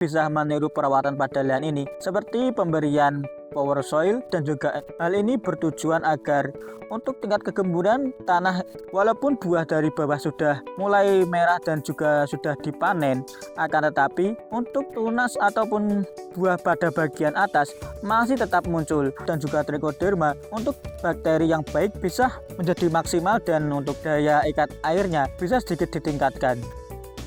bisa meniru perawatan pada lahan ini seperti pemberian power soil, dan juga hal ini bertujuan agar untuk tingkat kegemburan tanah walaupun buah dari bawah sudah mulai merah dan juga sudah dipanen, akan tetapi untuk tunas ataupun buah pada bagian atas masih tetap muncul, dan juga trichoderma untuk bakteri yang baik bisa menjadi maksimal dan untuk daya ikat airnya bisa sedikit ditingkatkan.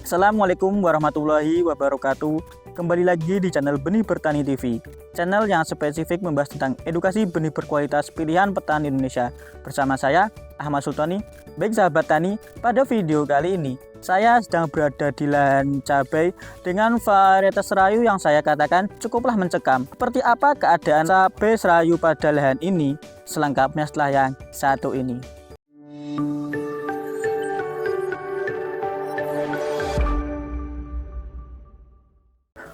Assalamualaikum warahmatullahi wabarakatuh. Kembali lagi di channel Benih Bertani TV, channel yang spesifik membahas tentang edukasi benih berkualitas pilihan petani Indonesia. Bersama saya, Ahmad Sultani. Baik sahabat tani, pada video kali ini saya sedang berada di lahan cabai dengan varietas serayu yang saya katakan cukuplah mencekam. Seperti apa keadaan cabai serayu pada lahan ini? Selengkapnya setelah yang satu ini.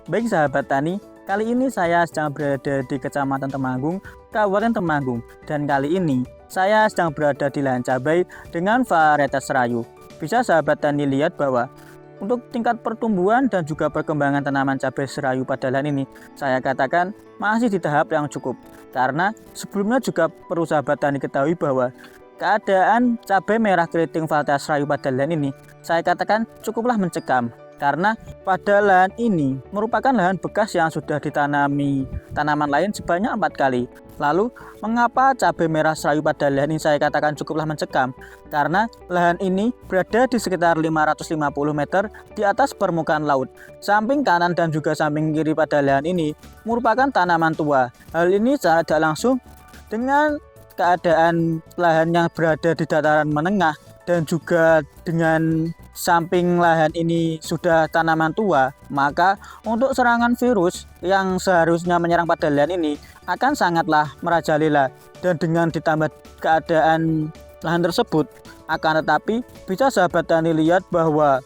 Baik sahabat tani, kali ini saya sedang berada di Kecamatan Temanggung, Kabupaten Temanggung, dan kali ini saya sedang berada di lahan cabai dengan varietas serayu. Bisa sahabat tani lihat bahwa untuk tingkat pertumbuhan dan juga perkembangan tanaman cabai serayu pada lahan ini, saya katakan masih di tahap yang cukup. Karena sebelumnya juga perlu sahabat tani ketahui bahwa keadaan cabai merah keriting varietas serayu pada lahan ini, saya katakan cukuplah mencekam. Karena pada lahan ini merupakan lahan bekas yang sudah ditanami tanaman lain sebanyak 4 kali. Lalu mengapa cabai merah serayu pada lahan ini saya katakan cukuplah mencekam? Karena lahan ini berada di sekitar 550 meter di atas permukaan laut. Samping kanan dan juga samping kiri pada lahan ini merupakan tanaman tua. Hal ini secara tidak langsung dengan keadaan lahan yang berada di dataran menengah dan juga dengan samping lahan ini sudah tanaman tua, maka untuk serangan virus yang seharusnya menyerang pada lahan ini akan sangatlah merajalela. Dan dengan ditambah keadaan lahan tersebut, akan tetapi bisa sahabat tani lihat bahwa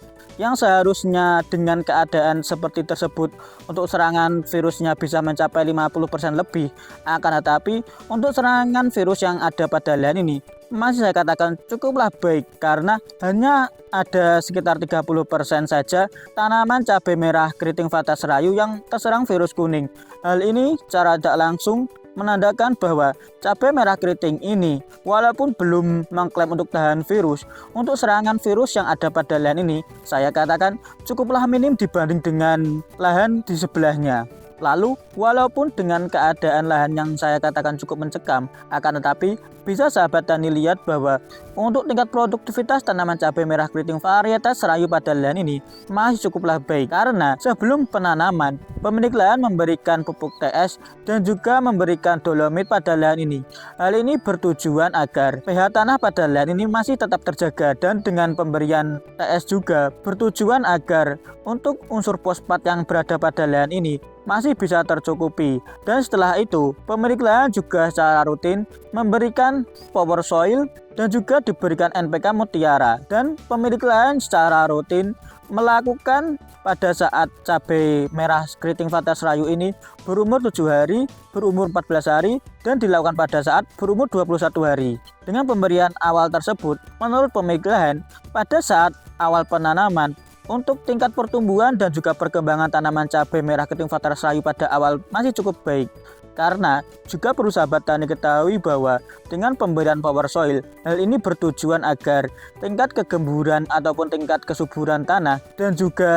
yang seharusnya dengan keadaan seperti tersebut untuk serangan virusnya bisa mencapai 50% lebih, akan tetapi untuk serangan virus yang ada pada lahan ini masih saya katakan cukuplah baik, karena hanya ada sekitar 30% saja tanaman cabai merah keriting varietas serayu yang terserang virus kuning. Hal ini secara tidak langsung menandakan bahwa cabai merah keriting ini walaupun belum mengklaim untuk tahan virus, untuk serangan virus yang ada pada lahan ini saya katakan cukuplah minim dibanding dengan lahan di sebelahnya. Lalu walaupun dengan keadaan lahan yang saya katakan cukup mencekam, akan tetapi bisa sahabat tani lihat bahwa untuk tingkat produktivitas tanaman cabai merah keriting varietas serayu pada lahan ini masih cukuplah baik, karena sebelum penanaman pemilik lahan memberikan pupuk TS dan juga memberikan dolomit pada lahan ini. Hal ini bertujuan agar pH tanah pada lahan ini masih tetap terjaga, dan dengan pemberian TS juga bertujuan agar untuk unsur fosfat yang berada pada lahan ini masih bisa tercukupi. Dan setelah itu pemilik lahan juga secara rutin memberikan power soil dan juga diberikan NPK Mutiara, dan pemilik lahan secara rutin melakukan pada saat cabai merah keriting varietas serayu ini berumur 7 hari, berumur 14 hari, dan dilakukan pada saat berumur 21 hari. Dengan pemberian awal tersebut, menurut pemilik lahan pada saat awal penanaman, untuk tingkat pertumbuhan dan juga perkembangan tanaman cabai merah keriting varietas serayu pada awal masih cukup baik. Karena juga perlu sahabat tani ketahui bahwa dengan pemberian power soil, hal ini bertujuan agar tingkat kegemburan ataupun tingkat kesuburan tanah dan juga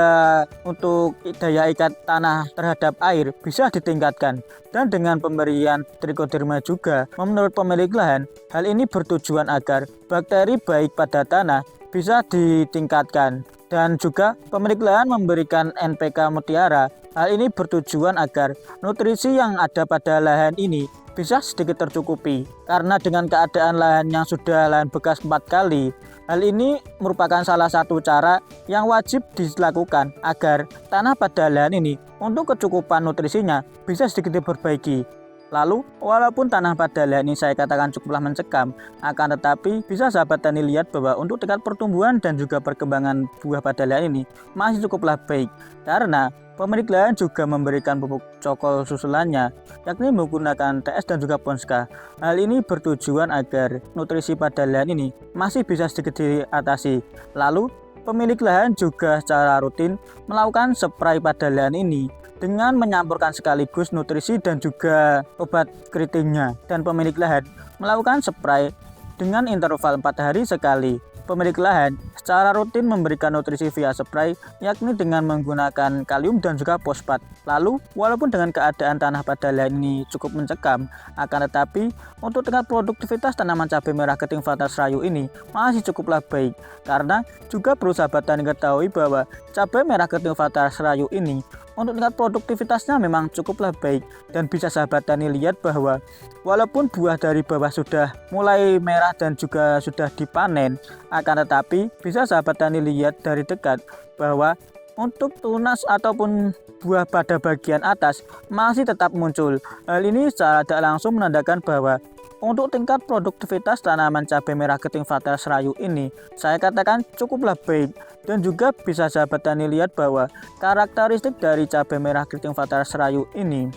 untuk daya ikat tanah terhadap air bisa ditingkatkan. Dan dengan pemberian trichoderma juga, menurut pemilik lahan, hal ini bertujuan agar bakteri baik pada tanah bisa ditingkatkan. Dan juga pemilik lahan memberikan NPK Mutiara. Hal ini bertujuan agar nutrisi yang ada pada lahan ini bisa sedikit tercukupi. Karena dengan keadaan lahan yang sudah lahan bekas 4 kali, hal ini merupakan salah satu cara yang wajib dilakukan agar tanah pada lahan ini untuk kecukupan nutrisinya bisa sedikit diperbaiki. Lalu walaupun tanah pada lahan ini saya katakan cukuplah mencekam, akan tetapi bisa sahabat tani lihat bahwa untuk tingkat pertumbuhan dan juga perkembangan buah pada lahan ini masih cukuplah baik, karena pemilik lahan juga memberikan pupuk cokol susulannya, yakni menggunakan TS dan juga Ponska. Hal ini bertujuan agar nutrisi pada lahan ini masih bisa sedikit diatasi. Lalu pemilik lahan juga secara rutin melakukan spray pada lahan ini dengan menyampurkan sekaligus nutrisi dan juga obat keritingnya. Dan pemilik lahan melakukan spray dengan interval 4 hari sekali. Pemilik lahan secara rutin memberikan nutrisi via spray, yakni dengan menggunakan kalium dan juga fosfat. Lalu, walaupun dengan keadaan tanah pada lahan ini cukup mencekam, akan tetapi untuk tingkat produktivitas tanaman cabai merah keriting Fata Serayu ini masih cukuplah baik. Karena juga perlu sahabat tani ketahui bahwa cabai merah keriting Fata Serayu ini untuk tingkat produktivitasnya memang cukuplah baik, dan bisa sahabat tani lihat bahwa walaupun buah dari bawah sudah mulai merah dan juga sudah dipanen, akan tetapi bisa sahabat tani lihat dari dekat bahwa untuk tunas ataupun buah pada bagian atas masih tetap muncul. Hal ini secara tidak langsung menandakan bahwa untuk tingkat produktivitas tanaman cabai merah keriting Fata Serayu ini saya katakan cukuplah baik. Dan juga bisa sahabat tani lihat bahwa karakteristik dari cabai merah keriting Fata Serayu ini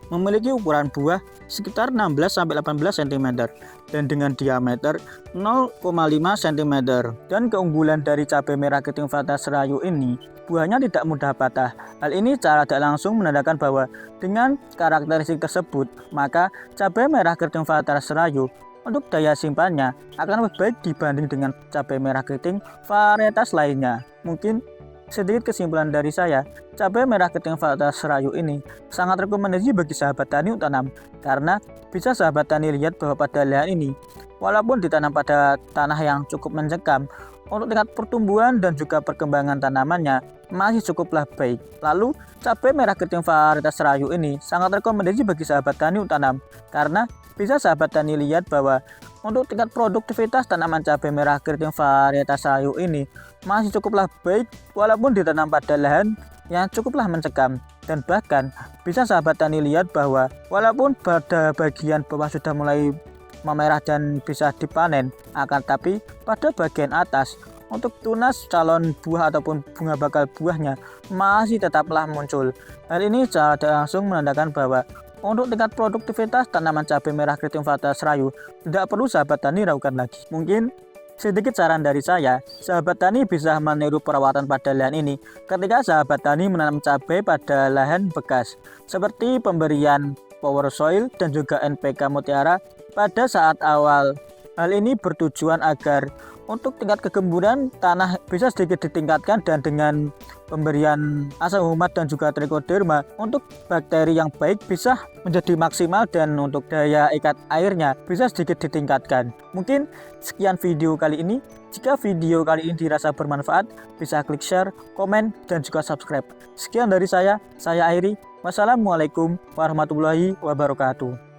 memiliki ukuran buah sekitar 16-18 cm dan dengan diameter 0,5 cm. Dan keunggulan dari cabai merah keriting Fata Serayu ini, buahnya tidak mudah patah. Hal ini secara tidak langsung menandakan bahwa dengan karakteristik tersebut, maka cabai merah keriting Fata Serayu untuk daya simpannya akan lebih baik dibanding dengan cabai merah keriting varietas lainnya. Mungkin sedikit kesimpulan dari saya, cabai merah keriting Fata Serayu ini sangat rekomendasi bagi sahabat tani untuk tanam, karena bisa sahabat tani lihat bahwa pada lahan ini walaupun ditanam pada tanah yang cukup mencekam, untuk tingkat pertumbuhan dan juga perkembangan tanamannya masih cukuplah baik. Lalu cabai merah keriting varietas Serayu ini sangat rekomendasi bagi sahabat tani untuk tanam, karena bisa sahabat tani lihat bahwa untuk tingkat produktivitas tanaman cabai merah keriting varietas Serayu ini masih cukuplah baik walaupun ditanam pada lahan yang cukuplah mencekam. Dan bahkan bisa sahabat tani lihat bahwa walaupun pada bagian bawah sudah mulai memerah dan bisa dipanen, akan tapi pada bagian atas untuk tunas calon buah ataupun bunga bakal buahnya masih tetaplah muncul. Hal ini secara tidak langsung menandakan bahwa untuk tingkat produktivitas tanaman cabai merah keriting Fata Serayu tidak perlu sahabat tani ragukan lagi. Mungkin sedikit saran dari saya, sahabat tani bisa meniru perawatan pada lahan ini ketika sahabat tani menanam cabai pada lahan bekas, seperti pemberian power soil dan juga NPK Mutiara pada saat awal. Hal ini bertujuan agar untuk tingkat kegemburan tanah bisa sedikit ditingkatkan, dan dengan pemberian asam humat dan juga trichoderma untuk bakteri yang baik bisa menjadi maksimal, dan untuk daya ikat airnya bisa sedikit ditingkatkan. Mungkin sekian video kali ini. Jika video kali ini dirasa bermanfaat, bisa klik share, komen, dan juga subscribe. Sekian dari saya Airi. Wassalamualaikum warahmatullahi wabarakatuh.